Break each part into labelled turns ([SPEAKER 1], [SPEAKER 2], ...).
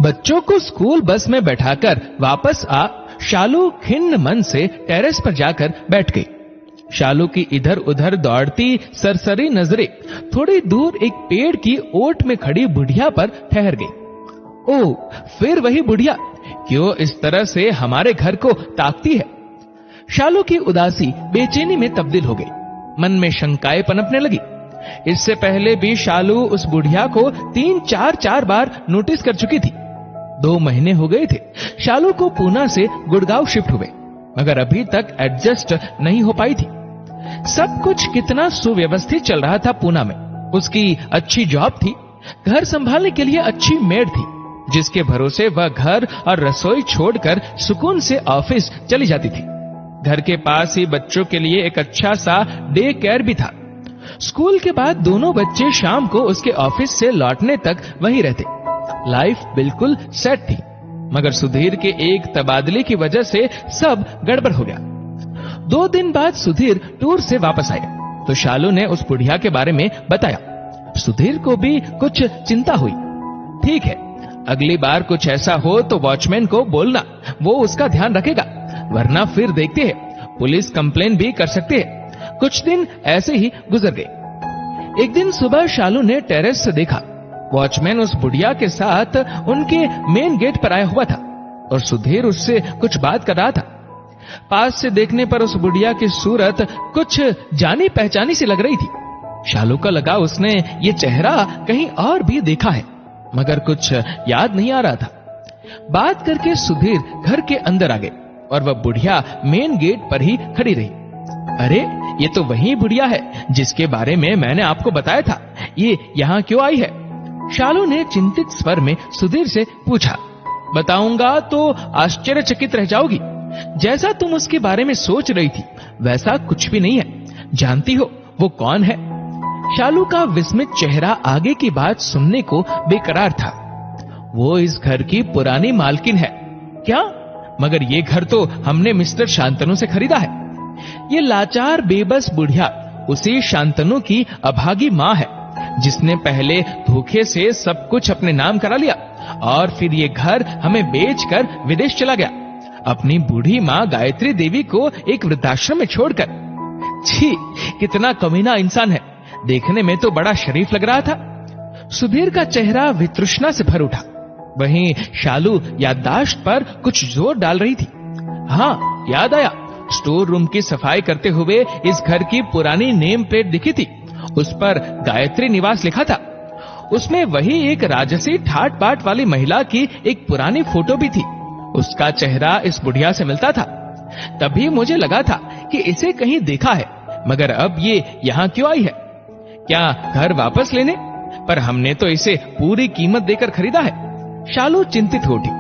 [SPEAKER 1] बच्चों को school bus में बैठाकर वापस आ शालू खिन्न मन से टेरेस पर जाकर बैठ गई। शालू की इधर उधर दौड़ती सरसरी नजरें थोड़ी दूर एक पेड़ की ओट में खड़ी बुढ़िया पर ठहर गई। ओह, फिर वही बुढ़िया क्यों इस तरह से हमारे घर को ताकती है? शालू की उदासी बेचैनी में तब्दील हो गई। मन में शंकाएं पनपने लगी। इससे पहले भी शालू उस बुढ़िया को 3-4 बार नोटिस कर चुकी थी। 2 महीने हो गए थे शालू को पूना से गुड़गांव शिफ्ट हुए, मगर अभी तक एडजस्ट नहीं हो पाई थी। सब कुछ कितना सुव्यवस्थित चल रहा था पूना में। उसकी अच्छी जॉब थी, घर संभालने के लिए अच्छी मेड थी, जिसके भरोसे वह घर और रसोई छोड़कर सुकून से ऑफिस चली जाती थी। घर के पास ही बच्चों के लिए एक अच्छा सा डे केयर भी था। स्कूल के बाद दोनों बच्चे शाम को उसके ऑफिस से लौटने तक वहीं रहते। लाइफ बिल्कुल सेट थी, मगर सुधीर के एक तबादले की वजह से सब गड़बड़ हो गया। 2 दिन बाद सुधीर टूर से वापस आया तो शालू ने उस बुढ़िया के बारे में बताया। सुधीर को भी कुछ चिंता हुई। ठीक है, अगली बार कुछ ऐसा हो तो वॉचमैन को बोलना, वो उसका ध्यान रखेगा, वरना फिर देखते हैं पुलिस कंप्लेन भी कर सकते हैं। कुछ दिन ऐसे ही गुजर गए। एक दिन सुबह शालू ने टेरेस से देखा वॉचमैन उस बुढ़िया के साथ उनके मेन गेट पर आया हुआ था और सुधीर उससे कुछ बात कर रहा था। पास से देखने पर उस बुढ़िया की सूरत कुछ जानी पहचानी सी लग रही थी। शालू को लगा उसने ये चेहरा कहीं और भी देखा है, मगर कुछ याद नहीं आ रहा था। बात करके सुधीर घर के अंदर आ गए और वह बुढ़िया मेन गेट पर ही खड़ी रही। अरे, ये तो वही बुढ़िया है जिसके बारे में मैंने आपको बताया था। ये यहाँ क्यों आई है? शालू ने चिंतित स्वर में सुधीर से पूछा। बताऊंगा तो आश्चर्यचकित रह जाओगी। जैसा तुम उसके बारे में सोच रही थी वैसा कुछ भी नहीं है। जानती हो वो कौन है? शालू का विस्मित चेहरा आगे की बात सुनने को बेकरार था। वो इस घर की पुरानी मालकिन है। क्या? मगर ये घर तो हमने मिस्टर शांतनु से खरीदा है। ये लाचार बेबस बुढ़िया उसी शांतनु की अभागी माँ है, जिसने पहले धोखे से सब कुछ अपने नाम करा लिया और फिर ये घर हमें बेचकर विदेश चला गया, अपनी बूढ़ी माँ गायत्री देवी को एक वृद्धाश्रम में छोड़कर। छी, कितना कमीना इंसान है। देखने में तो बड़ा शरीफ लग रहा था। सुधीर का चेहरा वितृष्णा से भर उठा। वहीं शालू याददाश्त पर कुछ जोर डाल रही थी। हाँ, याद आया। स्टोर रूम की सफाई करते हुए इस घर की पुरानी नेम प्लेट दिखी थी। उस पर गायत्री निवास लिखा था। उसमें वही एक राजसी ठाट बाट वाली महिला की एक पुरानी फोटो भी थी। उसका चेहरा इस बुढ़िया से मिलता था। तभी मुझे लगा था कि इसे कहीं देखा है, मगर अब ये यहाँ क्यों आई है? क्या घर वापस लेने? पर हमने तो इसे पूरी कीमत देकर खरीदा है। शालू चिंतित हो उठी।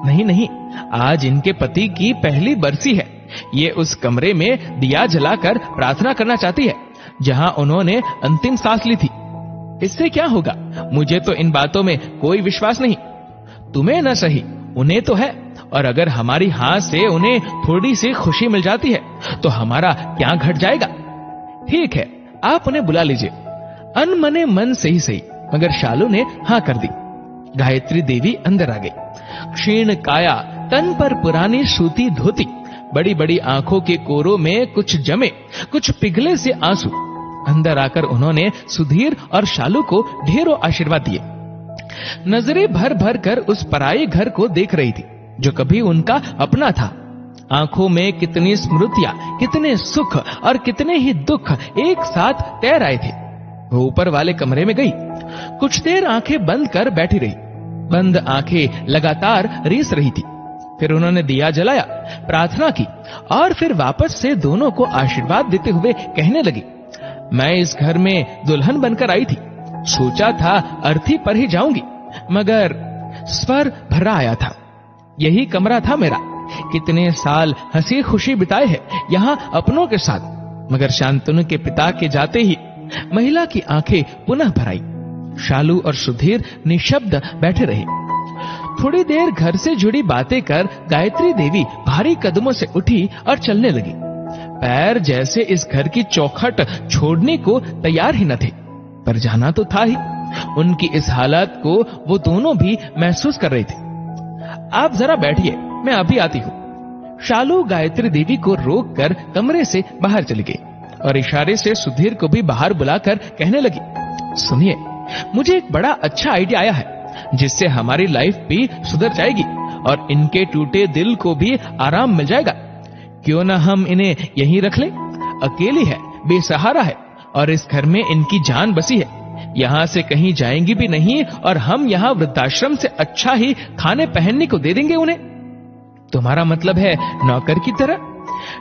[SPEAKER 1] नहीं नहीं, आज इनके पति की पहली बरसी है। ये उस कमरे में दिया जलाकर प्रार्थना करना चाहती है जहां उन्होंने अंतिम सांस ली थी। इससे क्या होगा? मुझे तो इन बातों में कोई विश्वास नहीं। तुम्हें न सही, उन्हें तो है। और अगर हमारी हाथ से उन्हें थोड़ी सी खुशी मिल जाती है तो हमारा क्या घट जाएगा? ठीक है, आप उन्हें बुला लीजिए। अनमने मन से ही सही, मगर शालू ने हाँ कर दी। गायत्री देवी अंदर आ गई। क्षीण काया, तन पर पुरानी सूती धोती, बड़ी बड़ी आंखों के कोरों में कुछ जमे, कुछ पिघले से आंसू। अंदर आकर उन्होंने सुधीर और शालू को ढेरों आशीर्वाद दिए। नजरें भर भर कर उस पराये घर को देख रही थी जो कभी उनका अपना था। आंखों में कितनी स्मृतियां, कितने सुख और कितने ही दुख एक साथ तैर आए थे। वो ऊपर वाले कमरे में गई। कुछ देर आंखें बंद कर बैठी रही। बंद आंखें लगातार रीस रही थी। फिर उन्होंने दिया जलाया, प्रार्थना की और फिर वापस से दोनों को आशीर्वाद देते हुए कहने लगी, मैं इस घर में दुल्हन बनकर आई थी। सोचा था अर्थी पर ही जाऊंगी, मगर स्वर भरा आया था। यही कमरा था मेरा। कितने साल हंसी खुशी बिताए हैं यहाँ अपनों के साथ, मगर शांतनु के पिता के जाते ही महिला की आंखें पुनः भर आई। शालू और सुधीर निशब्द बैठे रहे। थोड़ी देर घर से जुड़ी बातें कर गायत्री देवी भारी कदमों से उठी और चलने लगी। पैर जैसे इस घर की चौखट छोड़ने को तैयार ही न थे, पर जाना तो था ही। उनकी इस हालत को वो दोनों भी महसूस कर रहे थे। आप जरा बैठिए, मैं अभी आती हूं। शालू गायत्री देवी को रोककर कमरे से बाहर चली गई और इशारे से सुधीर को भी बाहर बुलाकर कहने लगी, सुनिए, मुझे एक बड़ा अच्छा आइडिया आया है जिससे हमारी लाइफ भी सुधर जाएगी और इनके टूटे दिल को भी आराम मिल जाएगा। क्यों ना हम इन्हें यहीं रख लें? अकेली है, बेसहारा है और इस घर में इनकी जान बसी है। यहाँ से कहीं जाएंगी भी नहीं और हम यहाँ वृद्धाश्रम से अच्छा ही खाने पहनने को दे देंगे उन्हें। तुम्हारा मतलब है नौकर की तरह?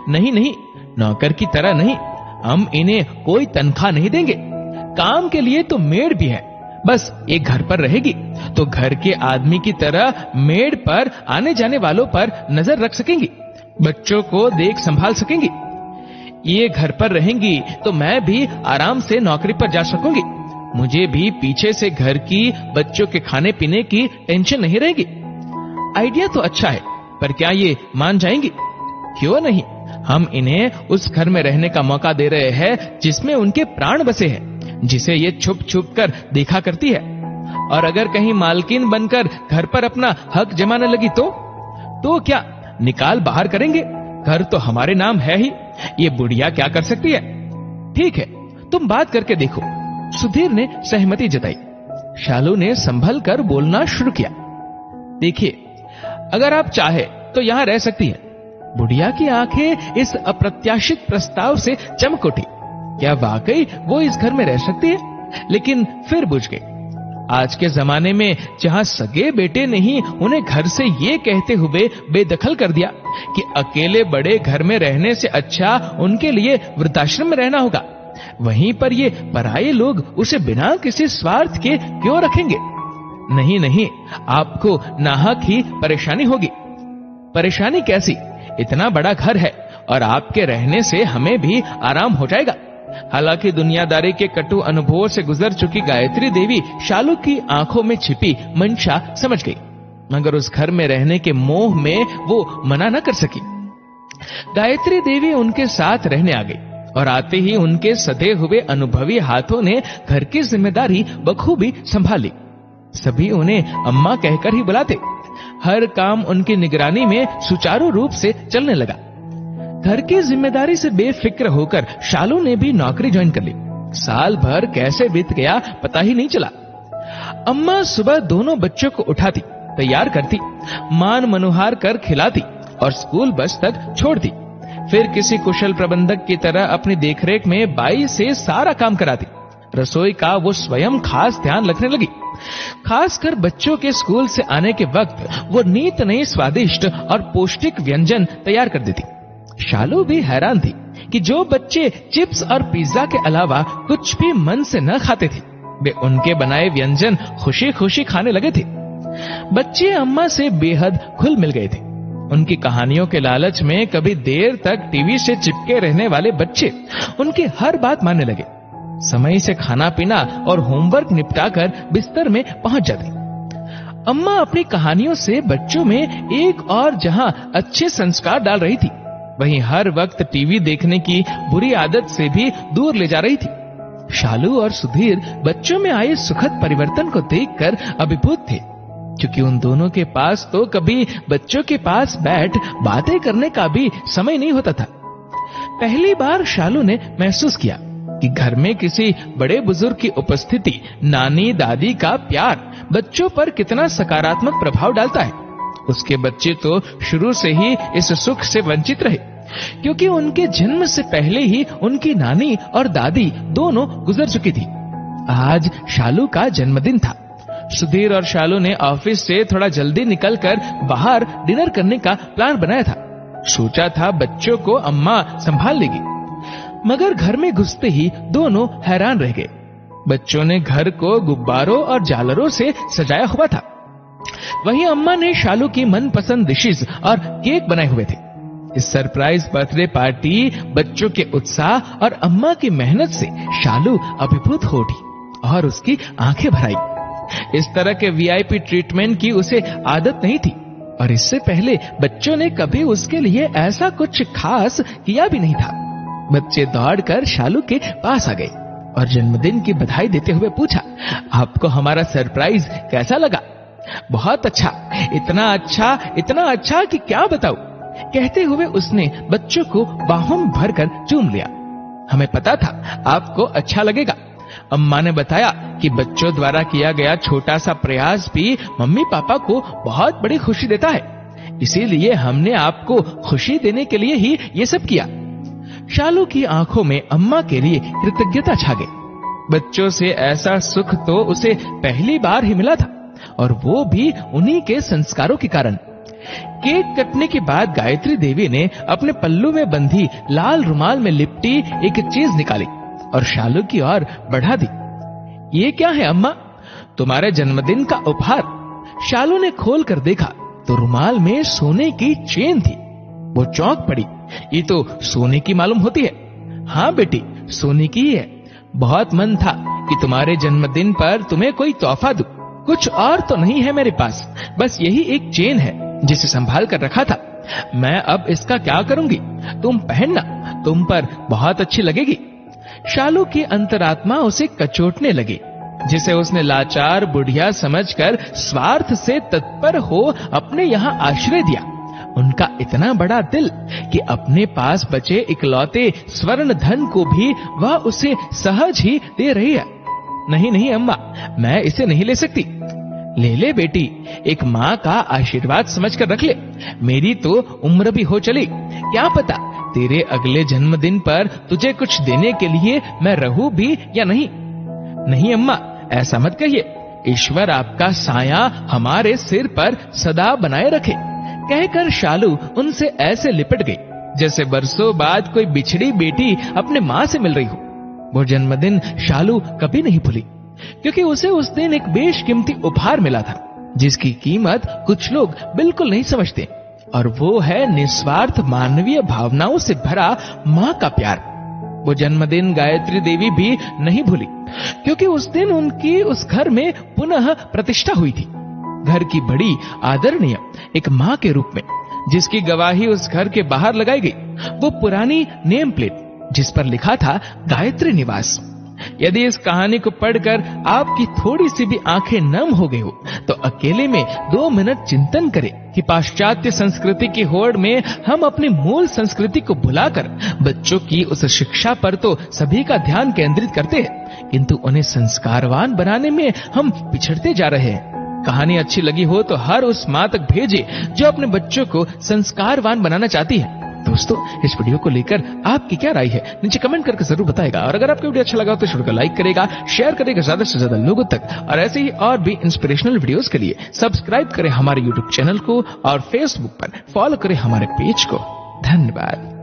[SPEAKER 1] नहीं नहीं, नौकर की तरह नहीं। हम इन्हें कोई तनख्वाह नहीं देंगे। काम के लिए तो मेड भी है, बस एक घर पर रहेगी तो घर के आदमी की तरह मेड पर आने जाने वालों पर नजर रख सकेंगी, बच्चों को देख संभाल सकेंगी। ये घर पर रहेंगी तो मैं भी आराम से नौकरी पर जा सकूंगी। मुझे भी पीछे से घर की, बच्चों के खाने पीने की टेंशन नहीं रहेगी। आइडिया तो अच्छा है, पर क्या ये मान जाएंगी? क्यों नहीं, हम इन्हें उस घर में रहने का मौका दे रहे हैं जिसमें उनके प्राण बसे हैं, जिसे ये छुप छुप कर देखा करती है। और अगर कहीं मालकिन बनकर घर पर अपना हक जमाने लगी तो क्या निकाल बाहर करेंगे? घर तो हमारे नाम है ही, ये बुढ़िया क्या कर सकती है? ठीक है, तुम बात करके देखो। सुधीर ने सहमति जताई। शालू ने संभल कर बोलना शुरू किया, देखिए, अगर आप चाहे तो यहां रह सकती है। बुढ़िया की आंखें इस अप्रत्याशित प्रस्ताव से चमक उठी। क्या वाकई वो इस घर में रह सकती है? लेकिन फिर बुझ गई। आज के जमाने में जहां सगे बेटे ने ही उन्हें घर से ये कहते हुए बेदखल कर दिया कि अकेले बड़े घर में रहने से अच्छा उनके लिए वृद्धाश्रम में रहना होगा, वहीं पर ये पराये लोग उसे बिना किसी स्वार्थ के क्यों रखेंगे? नहीं नहीं, आपको नाहक ही परेशानी होगी। परेशानी कैसी? इतना बड़ा घर है और आपके रहने से हमें भी आराम हो जाएगा। हालांकि दुनियादारी के कटु अनुभवों से गुजर चुकी गायत्री देवी शालू की आंखों में छिपी मंशा समझ गई, मगर उस घर में रहने के मोह में वो मना न कर सकी। गायत्री देवी उनके साथ रहने आ गई और आते ही उनके सधे हुए अनुभवी हाथों ने घर की जिम्मेदारी बखूबी संभाली। सभी उन्हें अम्मा कहकर ही बुलाते। हर काम उनकी निगरानी में सुचारू रूप से चलने लगा। घर की जिम्मेदारी से बेफिक्र होकर शालू ने भी नौकरी ज्वाइन कर ली। साल भर कैसे बीत गया पता ही नहीं चला। अम्मा सुबह दोनों बच्चों को उठाती, तैयार करती, मान मनुहार कर खिलाती और स्कूल बस तक छोड़ती। फिर किसी कुशल प्रबंधक की तरह अपनी देखरेख में बाई से सारा काम कराती। रसोई का वो स्वयं खास ध्यान रखने लगी। खासकर बच्चों के स्कूल से आने के वक्त वो नित नए स्वादिष्ट और पौष्टिक व्यंजन तैयार कर देती। शालू भी हैरान थी कि जो बच्चे चिप्स और पिज्जा के अलावा कुछ भी मन से न खाते थे, वे उनके बनाए व्यंजन खुशी खुशी खाने लगे थे। बच्चे अम्मा से बेहद घुल मिल गए थे। उनकी कहानियों के लालच में कभी देर तक टीवी से चिपके रहने वाले बच्चे उनकी हर बात मानने लगे। समय से खाना पीना और होमवर्क निपटाकर बिस्तर में पहुंच जाते। अम्मा अपनी कहानियों से बच्चों में एक और जहां अच्छे संस्कार डाल रही थी, वहीं हर वक्त टीवी देखने की बुरी आदत से भी दूर ले जा रही थी। शालू और सुधीर बच्चों में आए सुखद परिवर्तन को देखकर अभिभूत थे, क्योंकि उन दोनों के पास तो कभी बच्चों के पास बैठ बातें करने का भी समय नहीं होता था। पहली बार शालू ने महसूस किया कि घर में किसी बड़े बुजुर्ग की उपस्थिति, नानी दादी का प्यार बच्चों पर कितना सकारात्मक प्रभाव डालता है। उसके बच्चे तो शुरू से ही इस सुख से वंचित रहे, क्योंकि उनके जन्म से पहले ही उनकी नानी और दादी दोनों गुजर चुकी थी। आज शालू का जन्मदिन था। सुधीर और शालू ने ऑफिस से थोड़ा जल्दी निकलकर बाहर डिनर करने का प्लान बनाया था। सोचा था बच्चों को अम्मा संभाल लेगी, मगर घर में घुसते ही दोनों हैरान रह गए। बच्चों ने घर को गुब्बारों और झालरों से सजाया हुआ था। वहीं अम्मा ने शालू की मनपसंद डिशेज और केक बनाए हुए थे। इस सरप्राइज बर्थडे पार्टी, बच्चों के उत्साह और अम्मा की मेहनत से शालू अभिभूत हो उठी और उसकी आंखें भर आई। इस तरह के वीआईपी ट्रीटमेंट की उसे आदत नहीं थी और इससे पहले बच्चों ने कभी उसके लिए ऐसा कुछ खास किया भी नहीं था। बच्चे दौड़कर शालू के पास आ गए। और जन्मदिन की बधाई देते हुए पूछा, आपको हमारा सरप्राइज कैसा लगा? बहुत अच्छा, इतना अच्छा कि क्या बताऊं। कहते हुए उसने बच्चों को बाहों में भरकर चूम लिया। हमें पता था आपको अच्छा लगेगा। अम्मा ने बताया कि बच्चों द्वारा किया गया छोटा सा प्रयास भी मम्मी पापा को बहुत बड़ी खुशी देता है, इसीलिए हमने आपको खुशी देने के लिए ही ये सब किया। शालू की आंखों में अम्मा के लिए कृतज्ञता छा गई। बच्चों से ऐसा सुख तो उसे पहली बार ही मिला था, और वो भी उन्हीं के संस्कारों के कारण। केक कटने के बाद गायत्री देवी ने अपने पल्लू में बंधी लाल रुमाल में लिपटी एक चीज निकाली और शालू की ओर बढ़ा दी। ये क्या है अम्मा? तुम्हारे जन्मदिन का उपहार। शालू ने खोल कर देखा तो रुमाल में सोने की चेन थी। वो चौंक पड़ी। ये तो सोने की मालूम होती है। हाँ बेटी, सोने की ही है। बहुत मन था कि तुम्हारे जन्मदिन पर तुम्हें कोई तोहफा दूं। कुछ और तो नहीं है मेरे पास, बस यही एक चेन है जिसे संभाल कर रखा था। मैं अब इसका क्या करूंगी? तुम पहनना, तुम पर बहुत अच्छी लगेगी। शालू की अंतरात्मा उसे कचोटने लगी, जिसे उसने लाचार बुढ़िया समझकर स्वार्थ से तत्पर हो अपने यहाँ आश्रय दिया। उनका इतना बड़ा दिल कि अपने पास बचे इकलौते स्वर्ण धन को भी वह उसे सहज ही दे रही है। नहीं अम्मा, मैं इसे नहीं ले सकती। ले ले बेटी, एक माँ का आशीर्वाद समझकर रख ले। मेरी तो उम्र भी हो चली, क्या पता तेरे अगले जन्मदिन पर तुझे कुछ देने के लिए मैं रहूं भी या नहीं। नहीं अम्मा, ऐसा मत कहिए। ईश्वर आपका साया हमारे सिर पर सदा बनाए रखे। कहकर शालू उनसे ऐसे लिपट गई जैसे बरसों बाद कोई बिछड़ी बेटी अपने माँ से मिल रही हो। वो जन्मदिन शालू कभी नहीं भूली, क्योंकि उसे उस दिन एक बेशकीमती उपहार मिला था, जिसकी कीमत कुछ लोग बिल्कुल नहीं समझते, और वो है निस्वार्थ मानवीय भावनाओं से भरा माँ का प्यार। वो जन्मदिन गायत्री देवी भी नहीं भूली, क्योंकि उस दिन उनकी उस घर में पुनः प्रतिष्ठा हुई थी। घर की बड़ी आदरणीय एक माँ के रूप में, जिसकी गवाही उस घर के बाहर लगाई गई। वो पुरानी नेम प्लेट जिस पर लिखा था गायत्री निवास। यदि इस कहानी को पढ़कर आपकी थोड़ी सी भी आंखें नम हो गई हो, तो अकेले में 2 मिनट चिंतन करें कि पाश्चात्य संस्कृति की होड़ में हम अपनी मूल संस्कृति को भुलाकर बच्चों की उस शिक्षा पर तो सभी का ध्यान केंद्रित करते हैं, किंतु उन्हें संस्कारवान बनाने में हम पिछड़ते जा रहे हैं। कहानी अच्छी लगी हो तो हर उस माँ तक भेजे जो अपने बच्चों को संस्कारवान बनाना चाहती है। दोस्तों, इस वीडियो को लेकर आपकी क्या राय है, नीचे कमेंट करके जरूर बताएगा। और अगर आपको वीडियो अच्छा लगा तो इस वीडियो को लाइक करेगा, शेयर करेगा ज्यादा से ज्यादा लोगों तक। और ऐसे ही और भी इंस्पिरेशनल वीडियोस के लिए सब्सक्राइब करें हमारे यूट्यूब चैनल को और फेसबुक पर फॉलो करें हमारे पेज को। धन्यवाद।